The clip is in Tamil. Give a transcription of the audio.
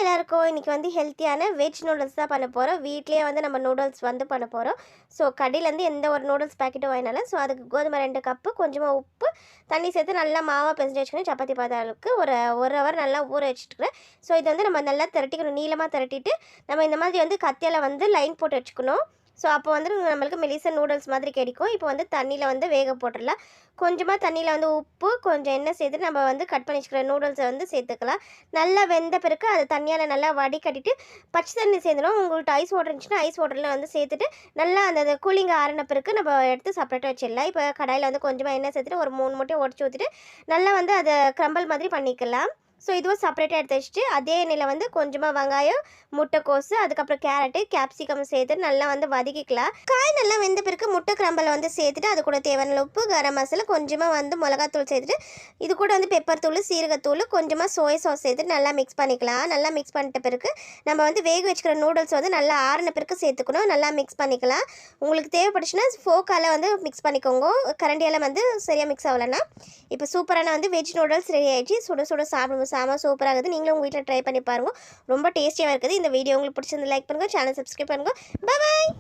எல்லாருக்கும் இன்றைக்கி வந்து ஹெல்த்தியான வெஜ் நூடுல்ஸ் தான் பண்ண போகிறோம். வீட்லேயே வந்து நம்ம நூடுல்ஸ் வந்து பண்ண போகிறோம். ஸோ கடையிலேருந்து எந்த ஒரு நூடுல்ஸ் பேக்கெட்டும் வாங்கினாலும் ஸோ அதுக்கு கோதுமை 2 கப்பு, கொஞ்சமாக உப்பு, தண்ணி சேர்த்து நல்லா மாவாக பிசைஞ்சு வச்சுக்கணும். சப்பாத்தி பாத அளவுக்கு ஒரு ஹவர் நல்லா ஊற வச்சுட்டுருக்கேன். ஸோ இது வந்து நம்ம நல்லா திரட்டிக்கணும். நீளமாக திரட்டிட்டு நம்ம இந்த மாதிரி வந்து கத்தியால் வந்து லைன் போட்டு வச்சுக்கணும். ஸோ அப்போ வந்து நம்மளுக்கு மெலிசா நூடுல்ஸ் மாதிரி கிடைக்கும். இப்போ வந்து தண்ணியில் வந்து வேக போட்டுடலாம். கொஞ்சமாக தண்ணியில் வந்து உப்பு, கொஞ்சம் எண்ணெய் சேர்த்துட்டு நம்ம வந்து கட் பண்ணி வச்சுக்கிற நூடுல்ஸை வந்து சேர்த்துக்கலாம். நல்லா வெந்த பிறகு அது தண்ணியால் நல்லா வடிகட்டிட்டு பச்சை தண்ணி சேர்ந்துடும். உங்கள்கிட்ட ஐஸ் வாட்டர் இருந்துச்சுன்னா ஐஸ் வாட்டரில் வந்து சேர்த்துட்டு நல்லா அந்த கூலிங் ஆறின பிறகு நம்ம எடுத்து செப்பரேட்டாக வச்சிடலாம். இப்போ கடாயில் வந்து கொஞ்சமாக எண்ணெய் சேர்த்துட்டு ஒரு 3 முட்டையை உடச்சி ஊற்றிட்டு நல்லா வந்து அதை க்ரம்பிள் மாதிரி பண்ணிக்கலாம். ஸோ இதுவும் செப்பரேட்டாக எடுத்து வச்சுட்டு அதே எண்ணெயில் வந்து கொஞ்சமாக வெங்காயம், முட்டைக்கோசு, அதுக்கப்புறம் கேரட்டு, கேப்சிகம் சேர்த்து நல்லா வந்து வதக்கிக்கலாம். காய் நல்லா வெந்த பிறகு முட்டை கிரம்பலை வந்து சேர்த்துட்டு அது கூட தேவையான உப்பு, கரம் மசாலா, கொஞ்சமாக வந்து மிளகாத்தூள் சேர்த்துட்டு இது கூட வந்து பெப்பர் தூள், சீரகத்தூள், கொஞ்சமாக சோயா சாஸ் சேர்த்துட்டு நல்லா மிக்ஸ் பண்ணிக்கலாம். நல்லா மிக்ஸ் பண்ணிட்ட பிறகு நம்ம வந்து வேக வச்சுக்கிற நூடுல்ஸ் வந்து நல்லா ஆறின பிறகு சேர்த்துக்கணும். நல்லா மிக்ஸ் பண்ணிக்கலாம். உங்களுக்கு தேவைப்பட்டுச்சுன்னா ஃபோக்கால் வந்து மிக்ஸ் பண்ணிக்கோங்க. கரண்டியால் வந்து சரியாக மிக்ஸ் ஆகலைன்னா. இப்போ சூப்பரான வந்து வெஜ் நூடுல்ஸ் ரெடி ஆகிடுச்சு. சுட சுட சாப்பிடுவோம். செம சூப்பராக இருக்குது. நீங்களும் உங்கள் வீட்டில் ட்ரை பண்ணி பாருங்கள். ரொம்ப டேஸ்டியாக இருக்குது. இந்த வீடியோ உங்களுக்கு பிடிச்சிருந்து லைக் பண்ணுங்கள், சேனல் சப்ஸ்கிரைப் பண்ணுங்கள். பாய்.